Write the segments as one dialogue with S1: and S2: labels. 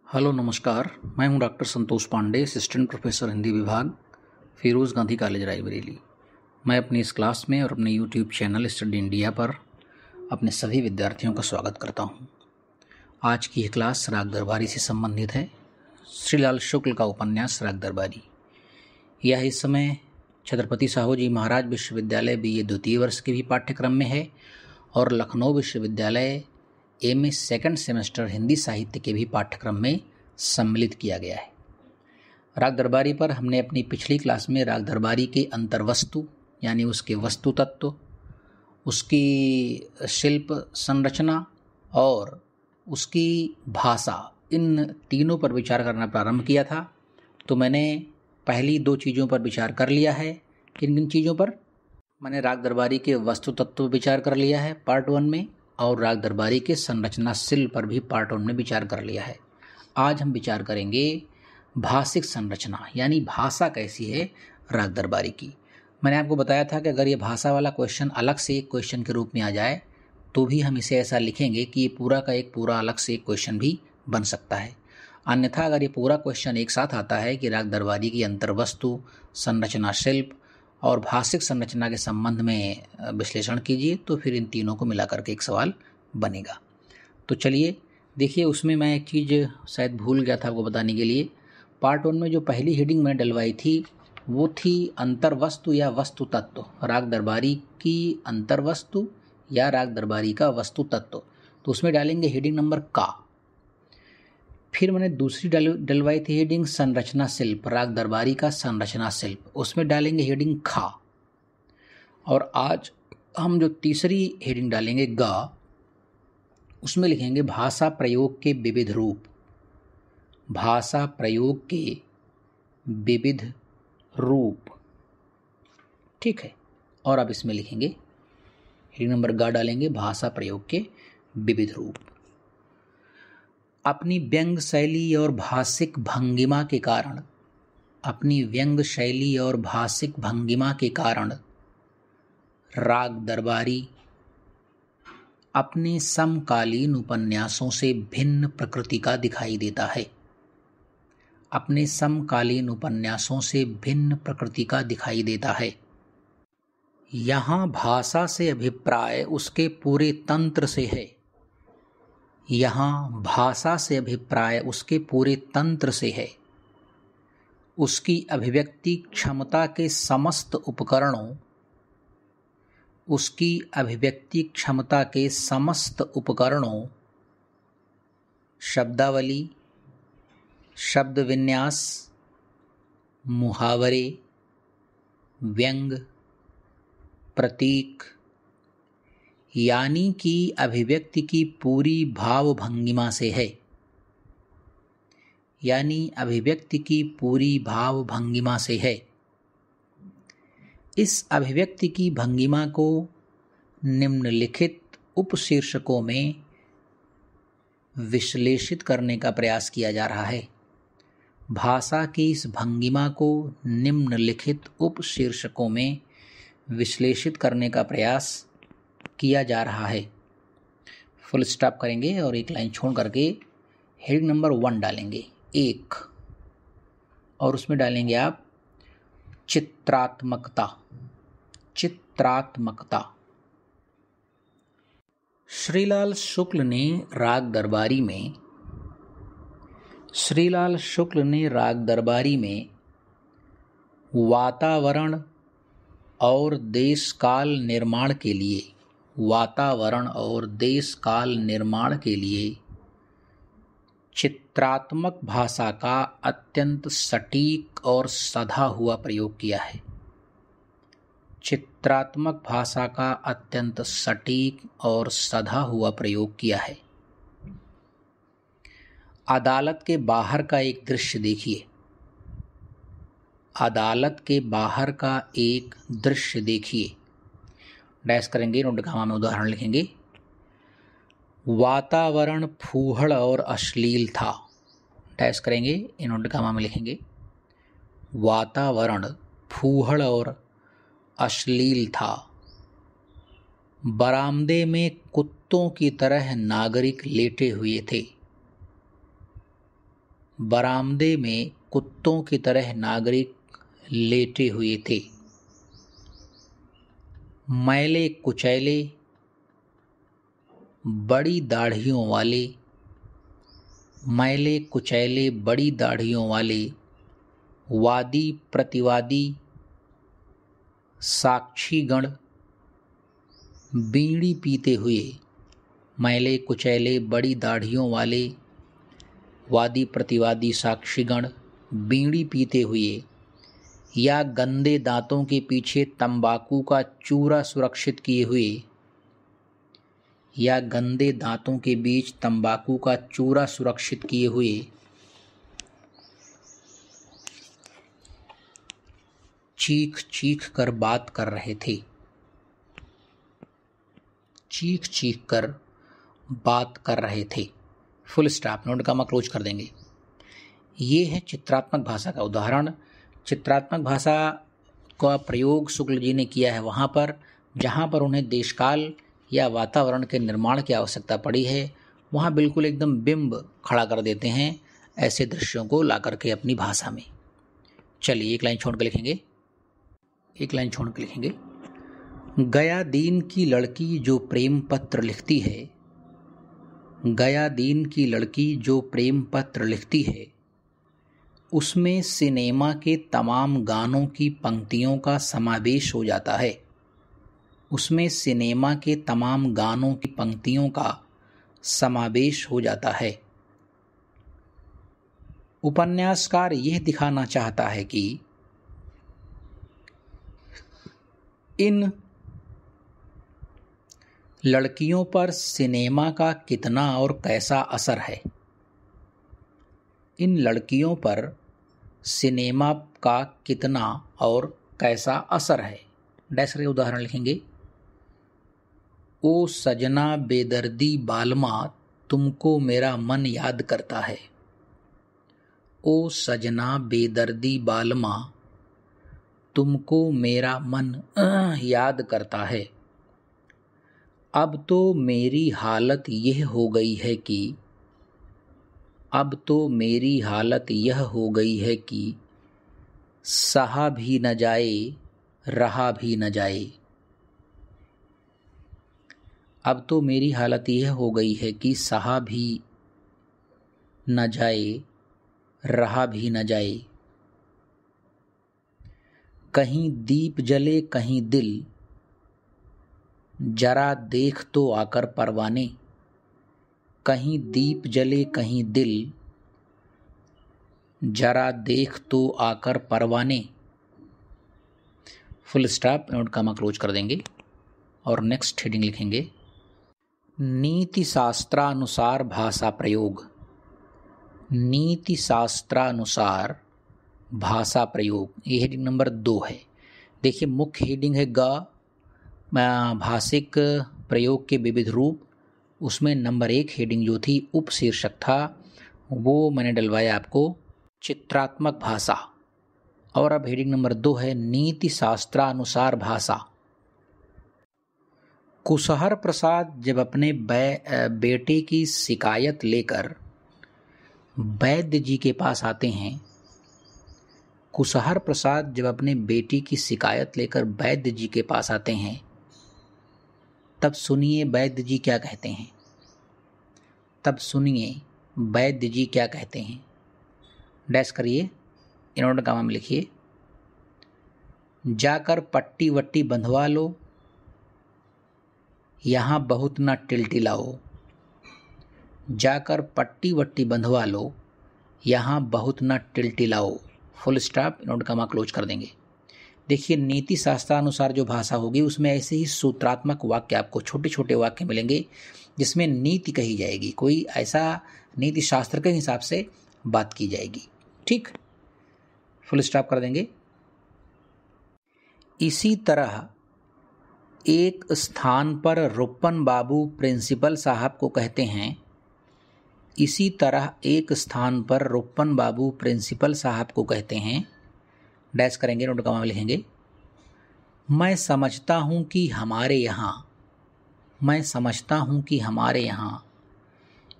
S1: Hello नमस्कार। मैं हूं doctor Santosh Pandey, assistant professor Hindi विभाग, फिरोज़ गांधी कॉलेज रायबरेली। मैं अपनी इस क्लास में और अपने यूट्यूब चैनल स्टडी इंडिया पर अपने सभी विद्यार्थियों का स्वागत करता हूं। आज की यह क्लास राग दरबारी से संबंधित है। श्रीलाल शुक्ल का उपन्यास राग दरबारी। यह इस समय छत्रपति साहू जी महाराज विश्वविद्यालय BA द्वितीय वर्ष के भी पाठ्यक्रम में है और लखनऊ विश्वविद्यालय MA सेकंड सेमेस्टर हिंदी साहित्य के भी पाठ्यक्रम में सम्मिलित किया गया है। राग दरबारी पर हमने अपनी पिछली क्लास में राग दरबारी के अंतर्वस्तु यानी उसके वस्तु तत्व, उसकी शिल्प संरचना और उसकी भाषा, इन तीनों पर विचार करना प्रारंभ किया था। तो मैंने पहली दो चीज़ों पर विचार कर लिया है। किन चीज़ों पर? मैंने राग दरबारी के वस्तु तत्व पर विचार कर लिया है पार्ट 1 में, और राग दरबारी के संरचना शिल्प पर भी पार्ट 1 में विचार कर लिया है। आज हम विचार करेंगे भाषिक संरचना, यानी भाषा कैसी है राग दरबारी की। मैंने आपको बताया था कि अगर ये भाषा वाला क्वेश्चन अलग से एक क्वेश्चन के रूप में आ जाए तो भी हम इसे ऐसा लिखेंगे कि ये पूरा का एक पूरा अलग से एक क्वेश्चन भी बन सकता है। अन्यथा अगर ये पूरा क्वेश्चन एक साथ आता है कि राग दरबारी की अंतर्वस्तु, संरचना शिल्प और भाषिक संरचना के संबंध में विश्लेषण कीजिए, तो फिर इन तीनों को मिलाकर के एक सवाल बनेगा। तो चलिए देखिए, उसमें मैं एक चीज़ शायद भूल गया था आपको बताने के लिए। पार्ट 1 में जो पहली हेडिंग मैंने डलवाई थी वो थी अंतर्वस्तु या वस्तु तत्व, राग दरबारी की अंतर्वस्तु या राग दरबारी का वस्तु तत्व। तो उसमें डालेंगे हेडिंग नंबर का। फिर मैंने दूसरी डलवाई थी हेडिंग संरचना शिल्प, राग दरबारी का संरचना शिल्प, उसमें डालेंगे हेडिंग खा। और आज हम जो तीसरी हेडिंग डालेंगे गा, उसमें लिखेंगे भाषा प्रयोग के विविध रूप, भाषा प्रयोग के विविध रूप। ठीक है। और अब इसमें लिखेंगे हेडिंग नंबर गा डालेंगे भाषा प्रयोग के विविध रूप। अपनी व्यंग शैली और भाषिक भंगिमा के कारण, अपनी व्यंग शैली और भाषिक भंगिमा के कारण राग दरबारी अपने समकालीन उपन्यासों से भिन्न प्रकृति का दिखाई देता है। अपने समकालीन उपन्यासों से भिन्न प्रकृति का दिखाई देता है। यहाँ भाषा से अभिप्राय उसके पूरे तंत्र से है। यहाँ भाषा से अभिप्राय उसके पूरे तंत्र से है। उसकी अभिव्यक्ति क्षमता के समस्त उपकरणों, उसकी अभिव्यक्ति क्षमता के समस्त उपकरणों, शब्दावली, शब्द विन्यास, मुहावरे, व्यंग, प्रतीक, यानी कि अभिव्यक्ति की पूरी भाव भंगिमा से है। यानी अभिव्यक्ति की पूरी भाव भंगिमा से है। इस अभिव्यक्ति की भंगिमा को निम्नलिखित उपशीर्षकों में विश्लेषित करने का प्रयास किया जा रहा है। भाषा की इस भंगिमा को निम्नलिखित उपशीर्षकों में विश्लेषित करने का प्रयास किया जा रहा है। फुल स्टॉप करेंगे और एक लाइन छोड़ करके हेडिंग नंबर 1 डालेंगे, 1, और उसमें डालेंगे आप चित्रात्मकता। चित्रात्मकता। श्रीलाल शुक्ल ने राग दरबारी में वातावरण और देश काल निर्माण के लिए चित्रात्मक भाषा का अत्यंत सटीक और सधा हुआ प्रयोग किया है। चित्रात्मक भाषा का अत्यंत सटीक और सधा हुआ प्रयोग किया है। अदालत के बाहर का एक दृश्य देखिए। अदालत के बाहर का एक दृश्य देखिए। डैश करेंगे, नोट गामा में उदाहरण लिखेंगे। वातावरण फूहड़ और अश्लील था। डैश करेंगे, नोट गामा में लिखेंगे। वातावरण फूहड़ और अश्लील था। बरामदे में कुत्तों की तरह नागरिक लेटे हुए थे। बरामदे में कुत्तों की तरह नागरिक लेटे हुए थे। मैले कुचैले, बड़ी दाढ़ियों वाले, मैले कुचैले बड़ी दाढ़ियों वाले वादी प्रतिवादी साक्षीगण बीड़ी पीते हुए, मैले कुचैले बड़ी दाढ़ियों वाले वादी प्रतिवादी साक्षीगण बीड़ी पीते हुए, या गंदे दांतों के पीछे तंबाकू का चूरा सुरक्षित किए हुए, या गंदे दांतों के बीच तंबाकू का चूरा सुरक्षित किए हुए, चीख चीख कर बात कर रहे थे। चीख चीख कर बात कर रहे थे। Full stop, note comma close कर देंगे। ये है चित्रात्मक भाषा का उदाहरण। चित्रात्मक भाषा का प्रयोग शुक्ल जी ने किया है वहाँ पर जहाँ पर उन्हें देशकाल या वातावरण के निर्माण की आवश्यकता पड़ी है। वहाँ बिल्कुल एकदम बिंब खड़ा कर देते हैं ऐसे दृश्यों को ला करके अपनी भाषा में। चलिए एक लाइन छोड़ के लिखेंगे, एक लाइन छोड़ के लिखेंगे। गया दीन की लड़की जो प्रेम पत्र लिखती है, गया दीन की लड़की जो प्रेम पत्र लिखती है, उसमें सिनेमा के तमाम गानों की पंक्तियों का समावेश हो जाता है। उसमें सिनेमा के तमाम गानों की पंक्तियों का समावेश हो जाता है। उपन्यासकार यह दिखाना चाहता है कि इन लड़कियों पर सिनेमा का कितना और कैसा असर है। इन लड़कियों पर सिनेमा का कितना और कैसा असर है। डैश के उदाहरण लिखेंगे। ओ सजना बेदर्दी बालमा, तुमको मेरा मन याद करता है। ओ सजना बेदर्दी बालमा, तुमको मेरा मन याद करता है। अब तो मेरी हालत यह हो गई है कि अब तो मेरी हालत यह हो गई है कि सहा भी न जाए, रहा भी न जाए। अब तो मेरी हालत यह हो गई है कि सहा भी न जाए, रहा भी न जाए। कहीं दीप जले कहीं दिल, जरा देख तो आकर परवाने। कहीं दीप जले कहीं दिल, जरा देख तो आकर परवाने। Full stop, note comma close कर देंगे और नेक्स्ट हेडिंग लिखेंगे। नीति शास्त्रानुसार भाषा प्रयोग। नीति शास्त्रानुसार भाषा प्रयोग, ये हेडिंग नंबर 2 है। देखिए मुख्य हेडिंग है ग भाषिक प्रयोग के विविध रूप। उसमें नंबर 1 हेडिंग जो थी उपशीर्षक था वो मैंने डलवाया आपको चित्रात्मक भाषा। और अब हेडिंग नंबर 2 है नीति शास्त्रानुसार भाषा। कुशहर प्रसाद जब अपने बेटे की शिकायत लेकर वैद्य जी के पास आते हैं, कुशहर प्रसाद जब अपने बेटी की शिकायत लेकर वैद्य जी के पास आते हैं, तब सुनिए वैद्य जी क्या कहते हैं। तब सुनिए वैद्य जी क्या कहते हैं। डैश करिए, इनवर्टेड कॉमा में लिखिए। जाकर पट्टी वट्टी बंधवा लो, यहाँ बहुत न टिलटिलाओ। जाकर पट्टी वट्टी बंधवा लो, यहाँ बहुत न टिलटिलाओ। Full stop, inverted comma close कर देंगे। देखिए नीति शास्त्रानुसार जो भाषा होगी उसमें ऐसे ही सूत्रात्मक वाक्य आपको छोटे छोटे वाक्य मिलेंगे जिसमें नीति कही जाएगी, कोई ऐसा नीति शास्त्र के हिसाब से बात की जाएगी। ठीक, फुल स्टॉप कर देंगे। इसी तरह एक स्थान पर रुपन बाबू प्रिंसिपल साहब को कहते हैं। इसी तरह एक स्थान पर रुपन बाबू प्रिंसिपल साहब को कहते हैं। डैश करेंगे, नोट कॉमा में लिखेंगे। मैं समझता हूँ कि हमारे यहाँ, मैं समझता हूँ कि हमारे यहाँ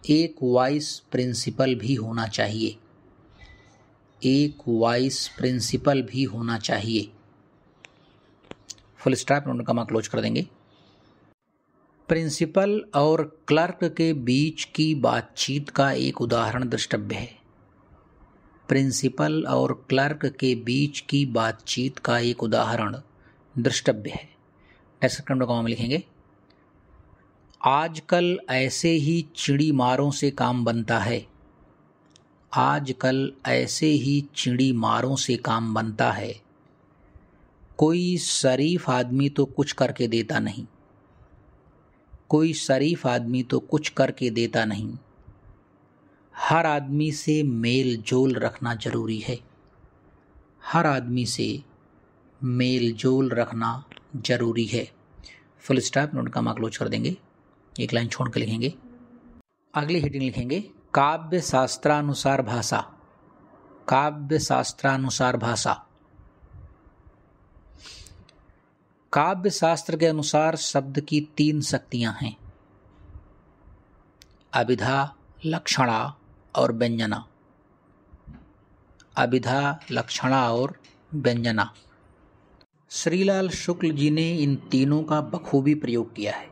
S1: एक वाइस प्रिंसिपल भी होना चाहिए। एक वाइस प्रिंसिपल भी होना चाहिए। फुल स्टॉप, नोट कमा क्लोज कर देंगे। प्रिंसिपल और क्लर्क के बीच की बातचीत का एक उदाहरण द्रष्टव्य है। प्रिंसिपल और क्लर्क के बीच की बातचीत का एक उदाहरण द्रष्टव्य है। नेक्स्ट कॉमा में लिखेंगे, आजकल ऐसे ही चिड़ी मारों से काम बनता है। आजकल ऐसे ही चिड़ी मारों से काम बनता है। कोई शरीफ आदमी तो कुछ करके देता नहीं। कोई शरीफ आदमी तो कुछ करके देता नहीं। हर आदमी से मेल जोल रखना जरूरी है। हर आदमी से मेल जोल रखना जरूरी है। फुल स्टॉप, नोट कमा क्लोज कर देंगे। एक लाइन छोड़ के लिखेंगे। अगली हेडिंग लिखेंगे, काव्य शास्त्रानुसार भाषा। काव्य शास्त्रानुसार भाषा। काव्य शास्त्र के अनुसार शब्द की 3 शक्तियां हैं, अभिधा, लक्षणा और व्यंजना। अभिधा, लक्षणा और व्यंजना। श्रीलाल शुक्ल जी ने इन तीनों का बखूबी प्रयोग किया है।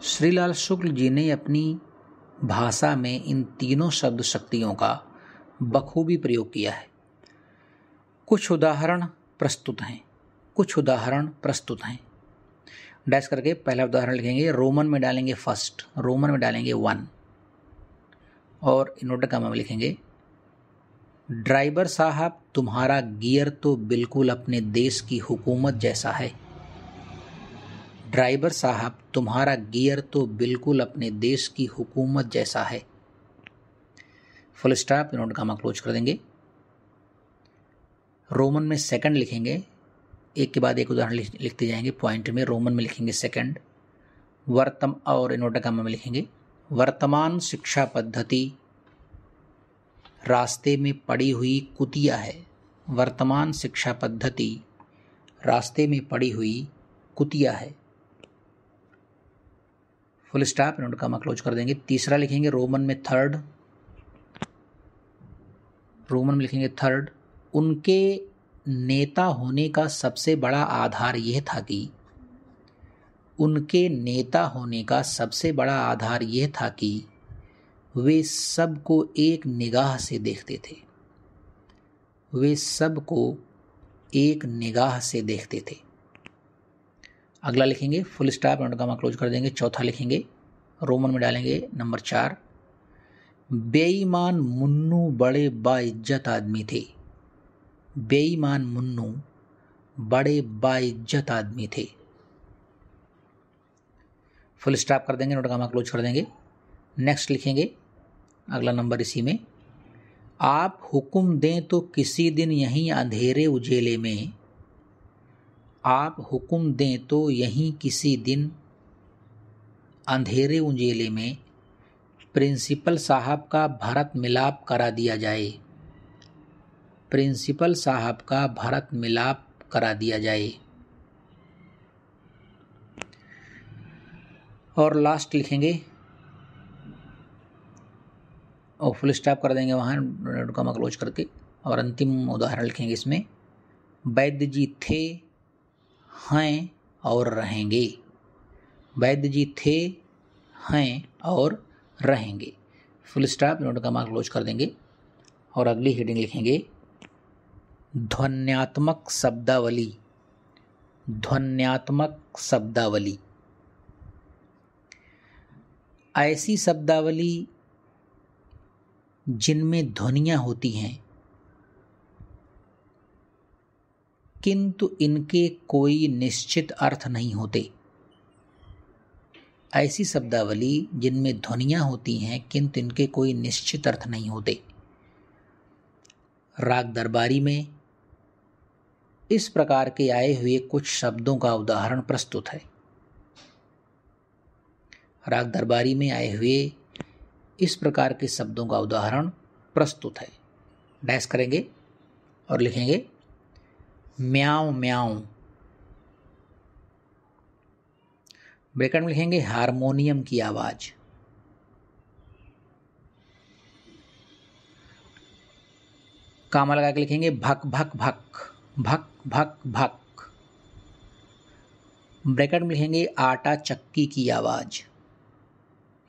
S1: श्रीलाल शुक्ल जी ने अपनी भाषा में इन तीनों शब्द शक्तियों का बखूबी प्रयोग किया है। कुछ उदाहरण प्रस्तुत हैं। कुछ उदाहरण प्रस्तुत हैं। डैश करके पहला उदाहरण लिखेंगे, रोमन में डालेंगे फर्स्ट, रोमन में डालेंगे 1 और इन्वर्टेड कॉमा में लिखेंगे, ड्राइवर साहब तुम्हारा गियर तो बिल्कुल अपने देश की हुकूमत जैसा है। ड्राइवर साहब तुम्हारा गियर तो बिल्कुल अपने देश की हुकूमत जैसा है। Full stop, inverted comma close कर देंगे। रोमन में सेकंड लिखेंगे, एक के बाद एक उदाहरण लिखते जाएंगे। पॉइंट में रोमन में लिखेंगे सेकंड, और इन्वर्टेड कॉमा में लिखेंगे, वर्तमान शिक्षा पद्धति रास्ते में पड़ी हुई कुतिया है। वर्तमान शिक्षा पद्धति रास्ते में पड़ी हुई कुतिया है। Full stop, inverted comma close कर देंगे। तीसरा लिखेंगे रोमन में थर्ड, रोमन में लिखेंगे थर्ड, उनके नेता होने का सबसे बड़ा आधार यह था कि उनके नेता होने का सबसे बड़ा आधार यह था कि वे सबको एक निगाह से देखते थे। वे सबको एक निगाह से देखते थे। अगला लिखेंगे full stop, inverted comma close कर देंगे। चौथा लिखेंगे, रोमन में डालेंगे नंबर 4, बेईमान मुन्नू बड़े बाइज्जत आदमी थे। बेईमान मुन्नू बड़े बाइज्जत आदमी थे। फुल स्टॉप कर देंगे, इन्वर्टेड कॉमा क्लोज कर देंगे। नेक्स्ट लिखेंगे अगला नंबर इसी में, आप हुक्म दें तो किसी दिन यहीं अंधेरे उजेले में, आप हुक्म दें तो यहीं किसी दिन अंधेरे उजेले में प्रिंसिपल साहब का भरत मिलाप करा दिया जाए। प्रिंसिपल साहब का भरत मिलाप करा दिया जाए। और लास्ट लिखेंगे और फुल स्टॉप कर देंगे वहाँ, कॉमा क्लोज करके। और अंतिम उदाहरण लिखेंगे इसमें, वैद्य जी थे, हैं और रहेंगे। वैद्य जी थे, हैं और रहेंगे। Full stop, inverted comma close कर देंगे। और अगली हेडिंग लिखेंगे, ध्वन्यात्मक शब्दावली। ध्वन्यात्मक शब्दावली। ऐसी शब्दावली जिनमें ध्वनियाँ होती हैं किंतु इनके कोई निश्चित अर्थ नहीं होते। ऐसी शब्दावली जिनमें ध्वनियाँ होती हैं किंतु इनके कोई निश्चित अर्थ नहीं होते। राग दरबारी में इस प्रकार के आए हुए कुछ शब्दों का उदाहरण प्रस्तुत है। राग दरबारी में आए हुए इस प्रकार के शब्दों का उदाहरण प्रस्तुत है। डैश करेंगे और लिखेंगे, म्याऊं म्याऊं। ब्रैकेट में लिखेंगे, हारमोनियम की आवाज। कामा लगा के लिखेंगे भक भक भक, भक भक भक। ब्रैकेट में लिखेंगे आटा चक्की की आवाज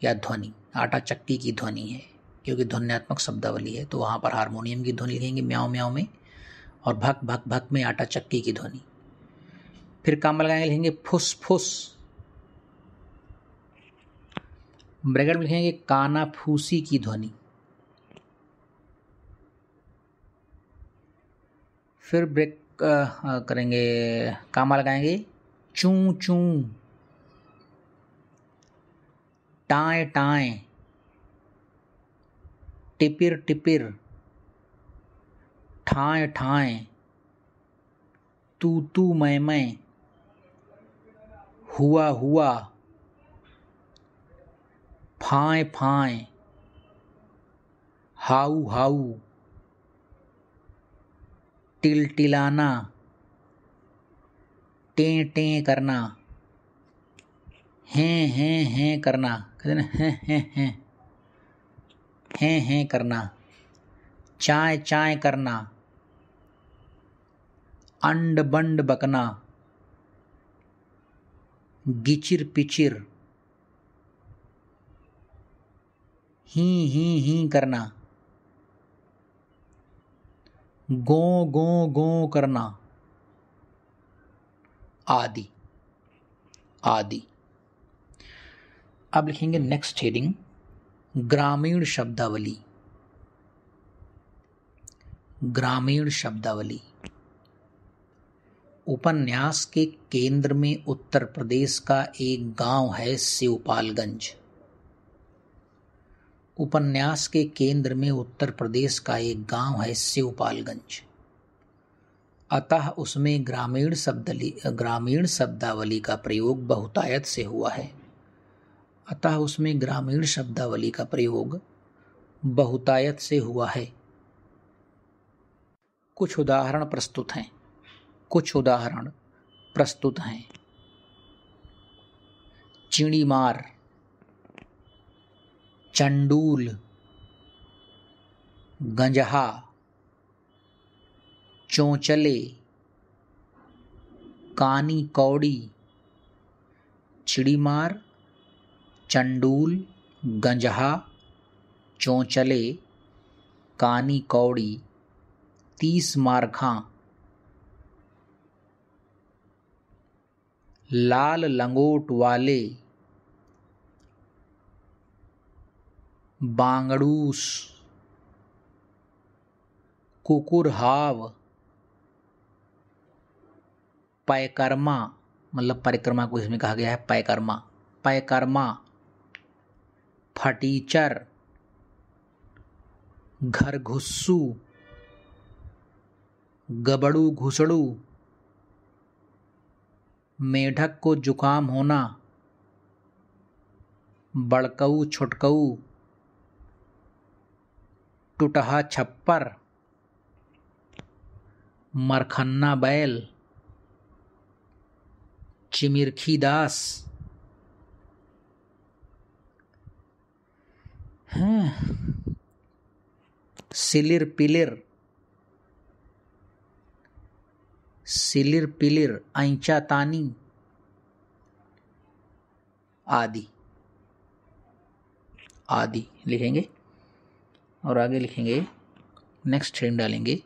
S1: या ध्वनि। आटा चक्की की ध्वनि है क्योंकि ध्वन्यात्मक शब्दावली है, तो वहां पर हारमोनियम की ध्वनि लिखेंगे म्याओ म्याओ में, और भक भक भक में आटा चक्की की ध्वनि। फिर कामा लगाएंगे, लिखेंगे फुस फुस। ब्रैकेट में लिखेंगे काना फूसी की ध्वनि। फिर ब्रेक करेंगे, कामा लगाएंगे चूं चूं, टाए टाए, टिपिर टिपिर, ठाए ठाए, तू तू मैं, हुआ हुआ, फाए फाए, हाउ हाउ, टिलटिलाना, टें टें करना, हैं करना, कहते ना हैं करना, चाय चाय करना, अंड बंड बकना, गिचिर पिचिर, ही करना, गो करना, आदि आदि। अब लिखेंगे नेक्स्ट हेडिंग, ग्रामीण शब्दावली। ग्रामीण शब्दावली। उपन्यास के केंद्र में उत्तर प्रदेश का एक गांव है शिवपालगंज। उपन्यास के केंद्र में उत्तर प्रदेश का एक गांव है शिवपालगंज। अतः उसमें ग्रामीण शब्दावली का प्रयोग बहुतायत से हुआ है। अतः उसमें ग्रामीण शब्दावली का प्रयोग बहुतायत से हुआ है। कुछ उदाहरण प्रस्तुत हैं। चिड़ीमार, चंडूल, गंजहा, चोंचले, कानी कौड़ी। चिड़ीमार, चंडूल, गंजहा, चोंचले, कानी कौड़ी, 30 मारखां। लाल लंगोट वाले, बांगड़ूस, कुकुरहाव, पैकर्मा, मतलब परिक्रमा को इसमें कहा गया है पैकर्मा, फटीचर, घरघुस्सू, गबड़ू घुसड़ू, मेढक को जुकाम होना, बड़कऊ छुटकऊ, टुटहा छप्पर, मरखन्ना बैल, चिमिरखी दास। सिलिर पिलिर, ऐंचा तानी आदि लिखेंगे। और आगे लिखेंगे, नेक्स्ट हेडिंग डालेंगे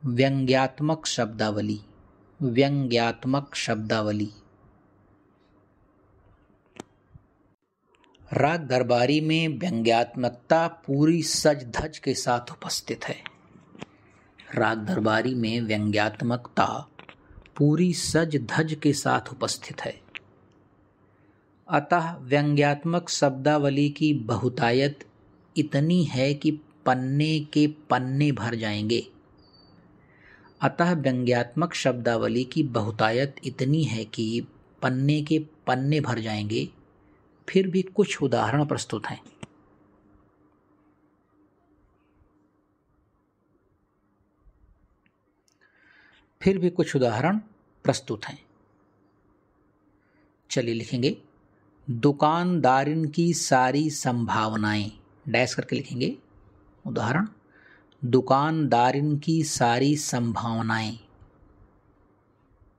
S1: व्यंग्यात्मक शब्दावली। राग दरबारी में व्यंग्यात्मकता पूरी सज धज के साथ उपस्थित है। राग दरबारी में व्यंग्यात्मकता पूरी सज धज के साथ उपस्थित है। अतः व्यंग्यात्मक शब्दावली की बहुतायत इतनी है कि पन्ने के पन्ने भर जाएंगे। अतः व्यंग्यात्मक शब्दावली की बहुतायत इतनी है कि पन्ने के पन्ने भर जाएंगे। फिर भी कुछ उदाहरण प्रस्तुत हैं। चलिए लिखेंगे, दुकानदारिन की सारी संभावनाएं, डैश करके लिखेंगे उदाहरण। दुकानदारिन की सारी संभावनाएं,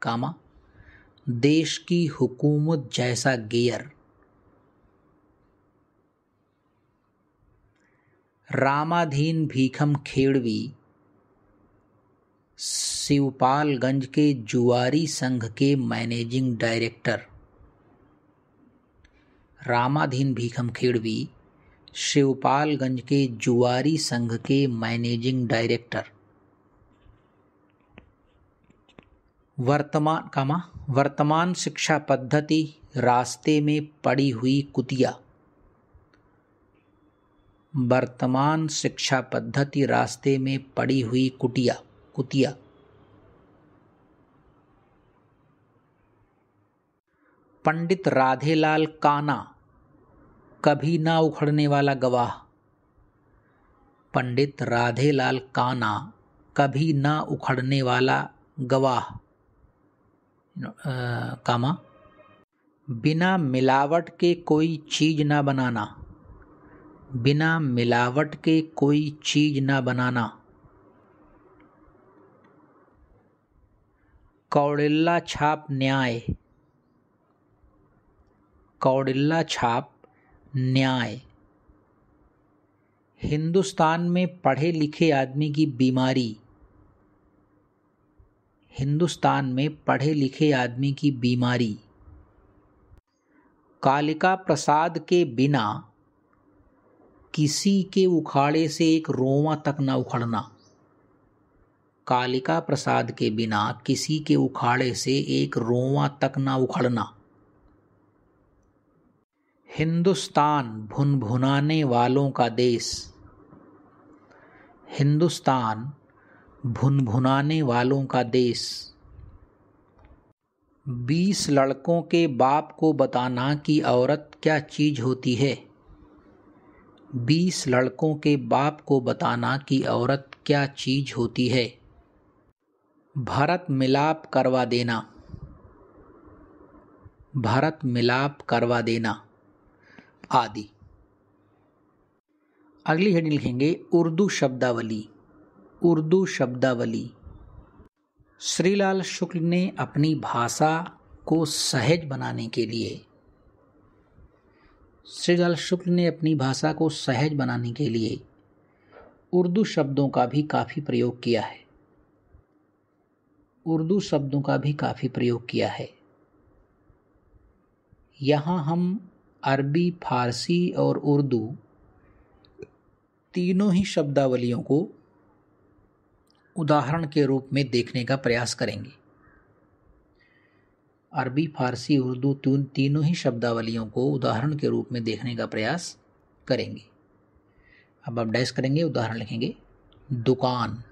S1: कामा देश की हुकूमत जैसा गेयर, रामाधीन भीखम खेड़वी शिवपालगंज के जुआरी संघ के मैनेजिंग डायरेक्टर। रामाधीन भीखम खेड़वी शिवपालगंज के जुआरी संघ के मैनेजिंग डायरेक्टर। वर्तमान शिक्षा पद्धति रास्ते में पड़ी हुई कुतिया। वर्तमान शिक्षा पद्धति रास्ते में पड़ी हुई कुतिया। पंडित राधेलाल काना कभी ना उखड़ने वाला गवाह। पंडित राधेलाल काना कभी ना उखड़ने वाला गवाह, कामा बिना मिलावट के कोई चीज ना बनाना। बिना मिलावट के कोई चीज ना बनाना। कौड़िल्ला छाप न्याय। कौड़िल्ला छाप न्याय। हिंदुस्तान में पढ़े लिखे आदमी की बीमारी। हिंदुस्तान में पढ़े लिखे आदमी की बीमारी। कालिका प्रसाद के बिना किसी के उखाड़े से एक रोंवा तक न उखड़ना। कालिका प्रसाद के बिना किसी के उखाड़े से एक रोंवा तक न उखड़ना। हिंदुस्तान भुनभुनाने वालों का देश। हिंदुस्तान भुनभुनाने वालों का देश। 20 लड़कों के बाप को बताना कि औरत क्या चीज होती है। 20 लड़कों के बाप को बताना कि औरत क्या चीज होती है। भरत मिलाप करवा देना। भरत मिलाप करवा देना आदि। अगली हेडिंग लिखेंगे उर्दू शब्दावली। उर्दू शब्दावली। श्रीलाल शुक्ल ने अपनी भाषा को सहज बनाने के लिए श्रीलाल शुक्ल ने अपनी भाषा को सहज बनाने के लिए उर्दू शब्दों का भी काफ़ी प्रयोग किया है। उर्दू शब्दों का भी काफ़ी प्रयोग किया है। यहाँ हम अरबी, फारसी और उर्दू तीनों ही शब्दावलियों को उदाहरण के रूप में देखने का प्रयास करेंगे। अरबी, फारसी, उर्दू तीनों ही शब्दावलियों को उदाहरण के रूप में देखने का प्रयास करेंगे। अब आप डैश करेंगे, उदाहरण लिखेंगे। दुकान,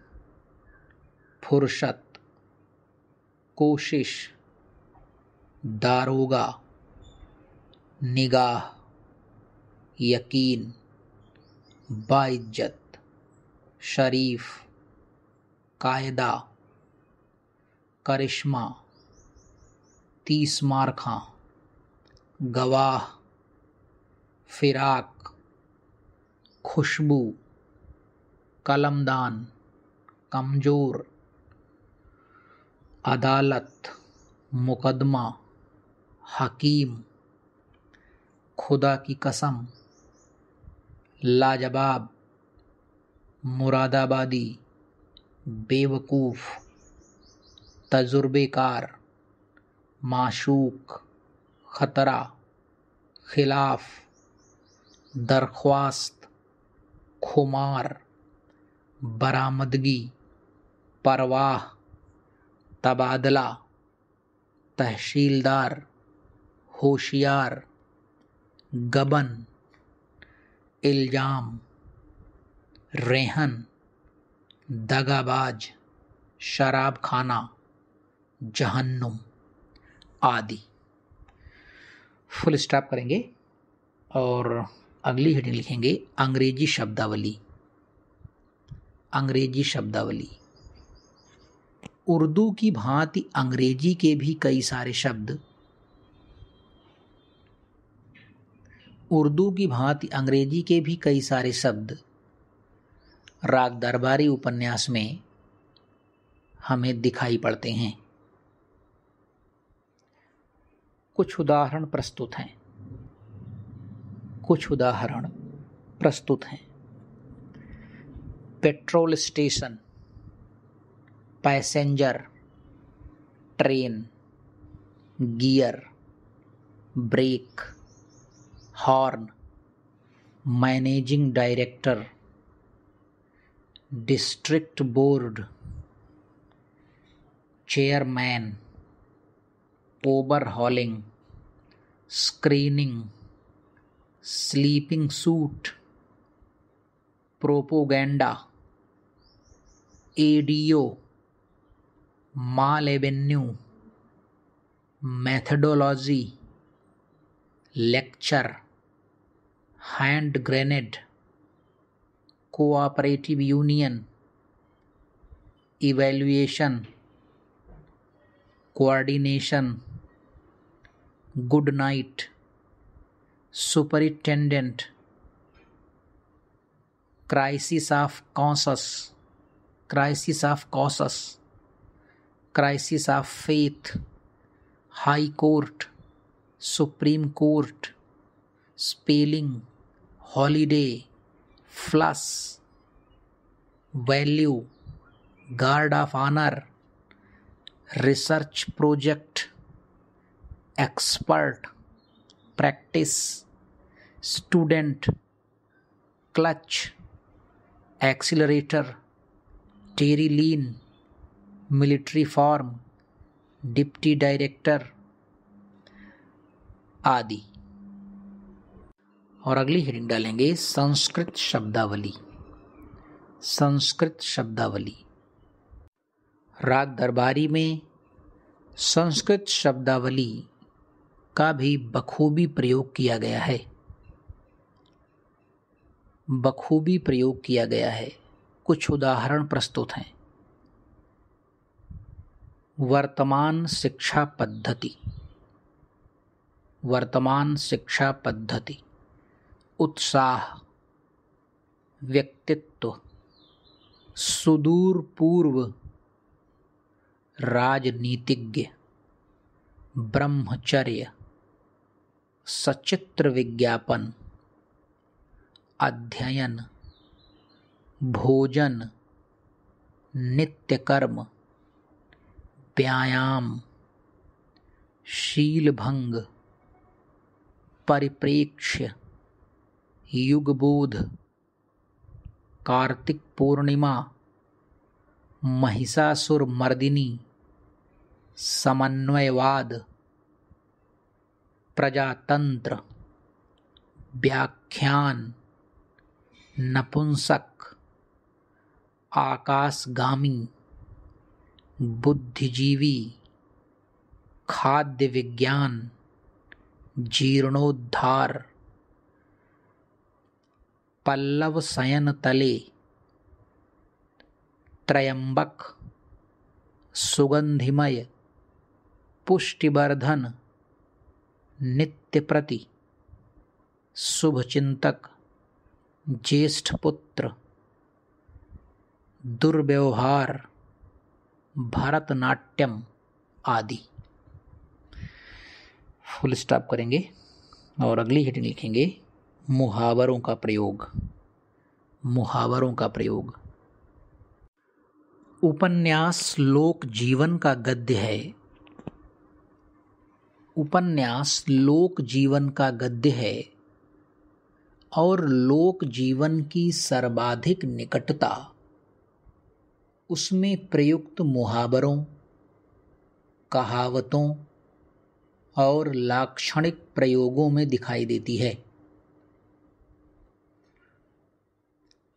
S1: फुर्सत, कोशिश, दारोगा, निगाह, यकीन, बाइज्जत, शरीफ, कायदा, करिश्मा, 30 मारखा, गवाह, फिराक, खुशबू, कलमदान, कमजोर, अदालत, मुकदमा, हकीम, खुदा की कसम, लाजवाब, मुरादाबादी, बेवकूफ़, तजुर्बेकार, माशूक, खतरा, खिलाफ, दरख्वास्त, खुमार, बरामदगी, परवाह, तबादला, तहसीलदार, होशियार, गबन, इल्जाम, रेहन, दगाबाज, शराब खाना, जहन्नुम आदि। फुल स्टॉप करेंगे और अगली हेडिंग लिखेंगे अंग्रेजी शब्दावली। अंग्रेजी शब्दावली। उर्दू की भांति अंग्रेजी के भी कई सारे शब्द उर्दू की भांति अंग्रेजी के भी कई सारे शब्द राग दरबारी उपन्यास में हमें दिखाई पड़ते हैं। कुछ उदाहरण प्रस्तुत हैं। Petrol station, passenger, train, gear, brake, horn, managing director, district board, chairman, overhauling, screening, sleeping suit, propaganda, ADO, mall avenue, methodology, lecture, hand grenade, cooperative union, evaluation, coordination, good night, superintendent, crisis of conscience, crisis of faith, high court, supreme court, spelling, holiday, flush, value, guard of honour, research project, expert, practice, student, clutch, accelerator, terylene, military form, deputy director आदि। और अगली heading डालेंगे संस्कृत शब्दावली। राग दरबारी में संस्कृत शब्दावली का भी बखूबी प्रयोग किया गया है। कुछ उदाहरण प्रस्तुत हैं। वर्तमान शिक्षा पद्धति, उत्साह, व्यक्तित्व, सुदूर पूर्व, राजनीतिज्ञ, ब्रह्मचर्य, सचित्र विज्ञापन, अध्ययन, भोजन, नित्यकर्म, व्यायाम, शीलभंग, परिप्रेक्ष्य, युगबोध, कार्तिक पूर्णिमा, महिषासुर मर्दिनी, समन्वयवाद, प्रजातंत्र, व्याख्यान, नपुंसक, आकाशगामी, बुद्धिजीवी, खाद्य विज्ञान, जीर्णोद्धार, पल्लव शयन तले, त्रयंबक, सुगंधिमय, पुष्टिवर्धन, नित्यप्रति, शुभचिंतक, ज्येष्ठ पुत्र, दुर्व्यवहार, भरतनाट्यम आदि। फुल स्टॉप करेंगे और अगली हेडिंग लिखेंगे मुहावरों का प्रयोग। उपन्यास लोक जीवन का गद्य है और लोक जीवन की सर्वाधिक निकटता उसमें प्रयुक्त मुहावरों, कहावतों और लाक्षणिक प्रयोगों में दिखाई देती है।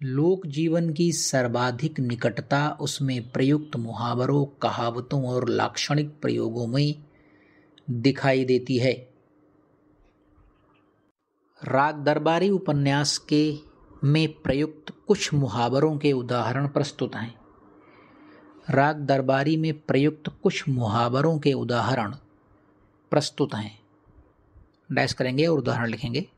S1: लोक जीवन की सर्वाधिक निकटता उसमें प्रयुक्त मुहावरों, कहावतों और लाक्षणिक प्रयोगों में दिखाई देती है। राग दरबारी उपन्यास में प्रयुक्त कुछ मुहावरों के उदाहरण प्रस्तुत हैं। राग दरबारी में प्रयुक्त कुछ मुहावरों के उदाहरण प्रस्तुत हैं। डैश करेंगे और उदाहरण लिखेंगे।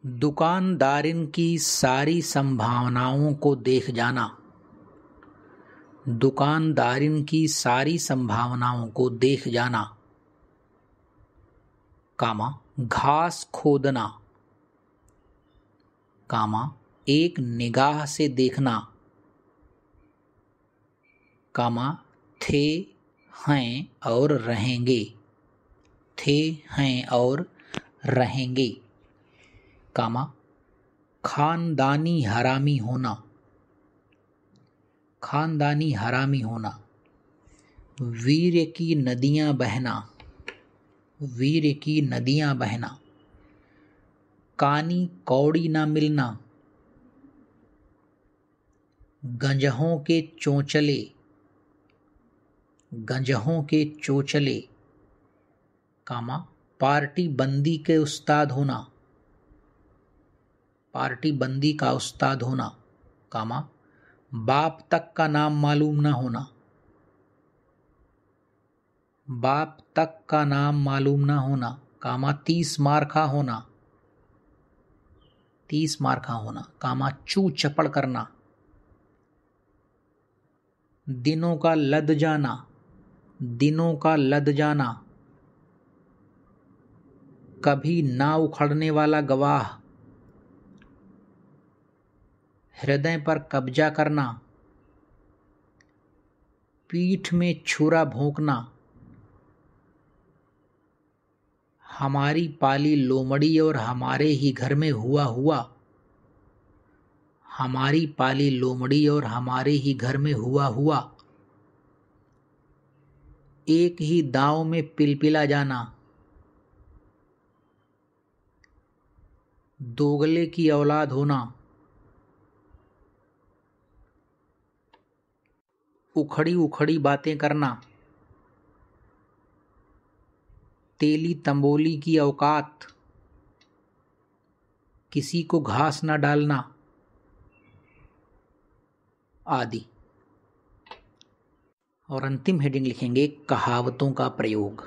S1: दुकानदारिन की सारी संभावनाओं को देख जाना। दुकानदारिन की सारी संभावनाओं को देख जाना, कामा घास खोदना, कामा एक निगाह से देखना, कामा थे, हैं और रहेंगे, थे, हैं और रहेंगे, कामा खानदानी हरामी होना, खानदानी हरामी होना, वीर्य की नदियां बहना, वीर्य की नदियां बहना, कानी कौड़ी ना मिलना, गंजहों के चोंचले, गंजहों के चोचले, कामा पार्टी बंदी के उस्ताद होना, पार्टी बंदी का उस्ताद होना, कामा बाप तक का नाम मालूम ना होना, बाप तक का नाम मालूम ना होना, कामा 30 मार्का होना, 30 मार्का होना, कामा चू चपड़ करना, दिनों का लद जाना, दिनों का लद जाना, कभी ना उखड़ने वाला गवाह, हृदय पर कब्जा करना, पीठ में छुरा भोंकना, हमारी पाली लोमड़ी और हमारे ही घर में हुआ हुआ, हमारी पाली लोमड़ी और हमारे ही घर में हुआ हुआ, एक ही दांव में पिलपिला जाना, दोगले की औलाद होना, उखड़ी उखड़ी बातें करना, तेली तंबोली की औकात, किसी को घास न डालना आदि। और अंतिम हेडिंग लिखेंगे कहावतों का प्रयोग।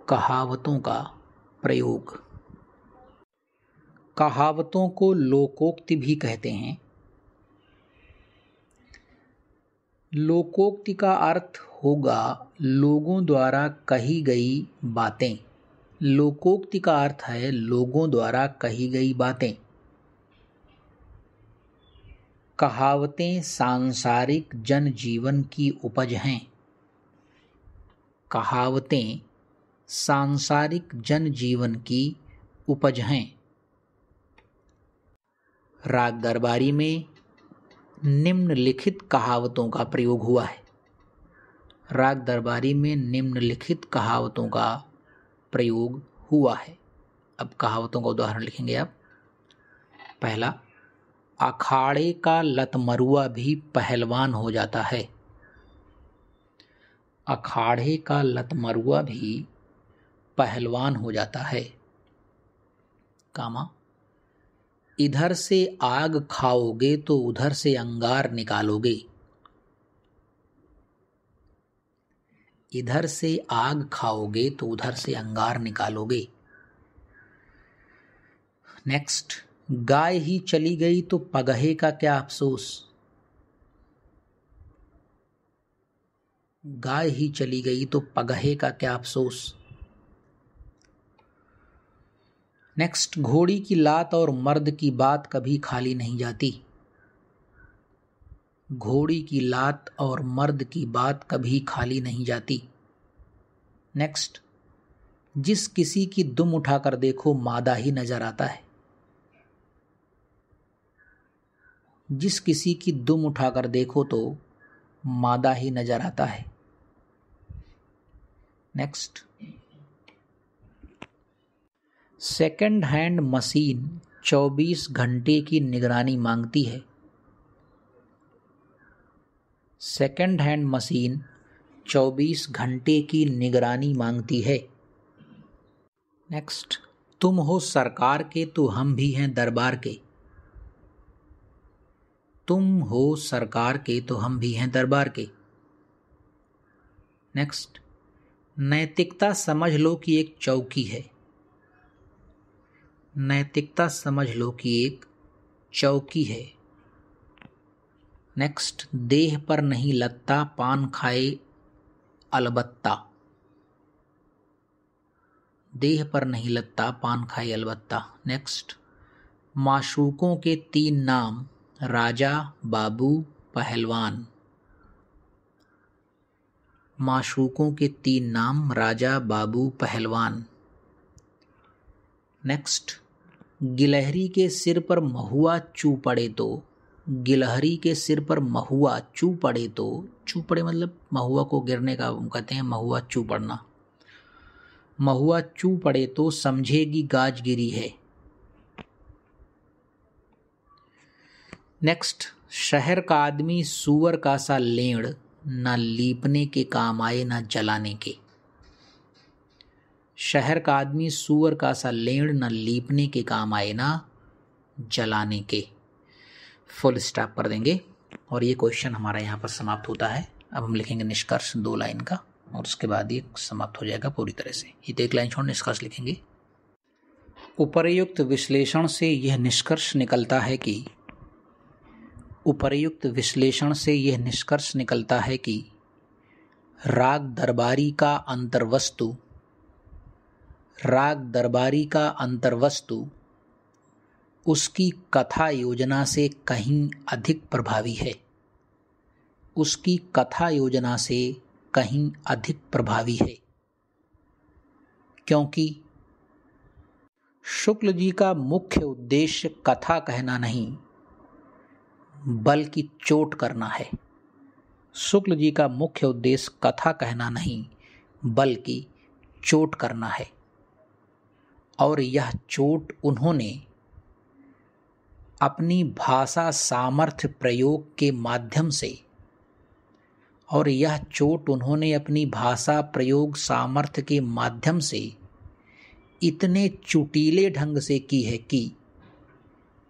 S1: कहावतों का प्रयोग। कहावतों को लोकोक्ति भी कहते हैं। लोकोक्ति का अर्थ होगा लोगों द्वारा कही गई बातें। लोकोक्ति का अर्थ है लोगों द्वारा कही गई बातें। कहावतें सांसारिक जनजीवन की उपज हैं। कहावतें सांसारिक जनजीवन की उपज हैं। राग दरबारी में निम्नलिखित कहावतों का प्रयोग हुआ है। राग दरबारी में निम्नलिखित कहावतों का प्रयोग हुआ है। अब कहावतों का उदाहरण लिखेंगे आप। पहला, अखाड़े का लतमरुआ भी पहलवान हो जाता है। अखाड़े का लतमरुआ भी पहलवान हो जाता है। कामा, इधर से आग खाओगे तो उधर से अंगार निकालोगे। इधर से आग खाओगे तो उधर से अंगार निकालोगे। नेक्स्ट, गाय ही चली गई तो पगहे का क्या अफसोस। गाय ही चली गई तो पगहे का क्या अफसोस। नेक्स्ट, घोड़ी की लात और मर्द की बात कभी खाली नहीं जाती। घोड़ी की लात और मर्द की बात कभी खाली नहीं जाती। नेक्स्ट, जिस किसी की दुम उठाकर देखो मादा ही नजर आता है। जिस किसी की दुम उठाकर देखो तो मादा ही नजर आता है। नेक्स्ट, सेकंड हैंड मशीन 24 घंटे की निगरानी मांगती है। सेकंड हैंड मशीन 24 घंटे की निगरानी मांगती है। नेक्स्ट, तुम हो सरकार के तो हम भी हैं दरबार के। तुम हो सरकार के तो हम भी हैं दरबार के। नेक्स्ट, नैतिकता समझ लो कि एक चौकी है। नैतिकता समझ लो कि एक चौकी है। नेक्स्ट, देह पर नहीं लत्ता पान खाए अलबत्ता। देह पर नहीं लत्ता पान खाए अलबत्ता। नेक्स्ट, माशूकों के 3 नाम राजा, बाबू, पहलवान। माशूकों के 3 नाम राजा, बाबू, पहलवान। नेक्स्ट, गिलहरी के सिर पर महुआ चू पड़े तो। गिलहरी के सिर पर महुआ चू पड़े तो, चू पड़े मतलब महुआ को गिरने का कहते हैं, महुआ चू पड़ना। महुआ चू पड़े तो समझेगी गाज गिरी है। नेक्स्ट, शहर का आदमी सूअर का सा लेड़, ना लीपने के काम आए ना जलाने के। शहर का आदमी सूअर का सा लेड़, ना लीपने के काम आए ना जलाने के। फुल स्टॉप कर देंगे और ये क्वेश्चन हमारा यहाँ पर समाप्त होता है। अब हम लिखेंगे निष्कर्ष 2 लाइन का और उसके बाद ये समाप्त हो जाएगा पूरी तरह से। ये तो 1 लाइन छोड़ निष्कर्ष लिखेंगे। उपर्युक्त विश्लेषण से यह निष्कर्ष निकलता है कि उपर्युक्त विश्लेषण से यह निष्कर्ष निकलता है कि राग दरबारी का अंतर्वस्तु, राग दरबारी का अंतर्वस्तु उसकी कथा योजना से कहीं अधिक प्रभावी है। उसकी कथा योजना से कहीं अधिक प्रभावी है, क्योंकि शुक्ल जी का मुख्य उद्देश्य कथा कहना नहीं बल्कि चोट करना है। शुक्ल जी का मुख्य उद्देश्य कथा कहना नहीं बल्कि चोट करना है, और यह चोट उन्होंने अपनी भाषा सामर्थ्य प्रयोग के माध्यम से, और यह चोट उन्होंने अपनी भाषा प्रयोग सामर्थ्य के माध्यम से इतने चुटीले ढंग से की है कि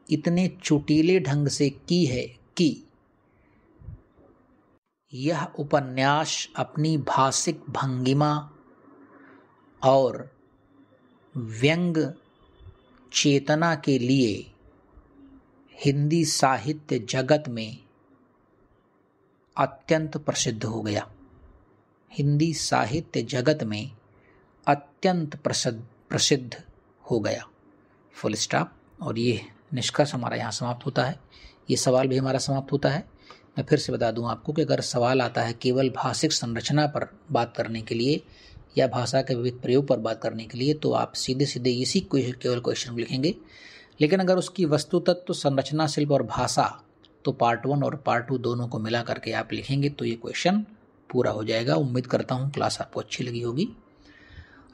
S1: इतने चुटीले ढंग से की है कि यह उपन्यास अपनी भाषिक भंगिमा और व्यंग चेतना के लिए हिंदी साहित्य जगत में अत्यंत प्रसिद्ध हो गया। हिंदी साहित्य जगत में अत्यंत प्रसिद्ध हो गया। Full stop. और ये निष्कर्ष हमारा यहाँ समाप्त होता है। ये सवाल भी हमारा समाप्त होता है। मैं फिर से बता दूं आपको कि अगर सवाल आता है केवल भाषिक संरचना पर बात करने के लिए या भाषा के विविध प्रयोग पर बात करने के लिए, तो आप सीधे सीधे इसी केवल क्वेश्चन लिखेंगे। लेकिन अगर उसकी वस्तु तत्व, संरचना, शिल्प और भाषा, तो पार्ट 1 और पार्ट 2 दोनों को मिला करके आप लिखेंगे तो ये क्वेश्चन पूरा हो जाएगा। उम्मीद करता हूँ क्लास आपको अच्छी लगी होगी।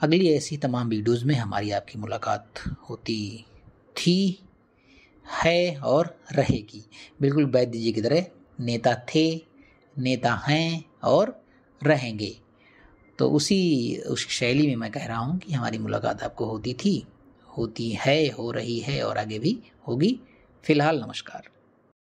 S1: अगली ऐसी तमाम वीडियोज़ में हमारी आपकी मुलाकात होती थी, है और रहेगी। बिल्कुल वैद्य जी की तरह नेता थे, नेता हैं और रहेंगे। तो उस शैली में मैं कह रहा हूँ कि हमारी मुलाकात आपको होती थी, होती है, हो रही है और आगे भी होगी। फिलहाल नमस्कार।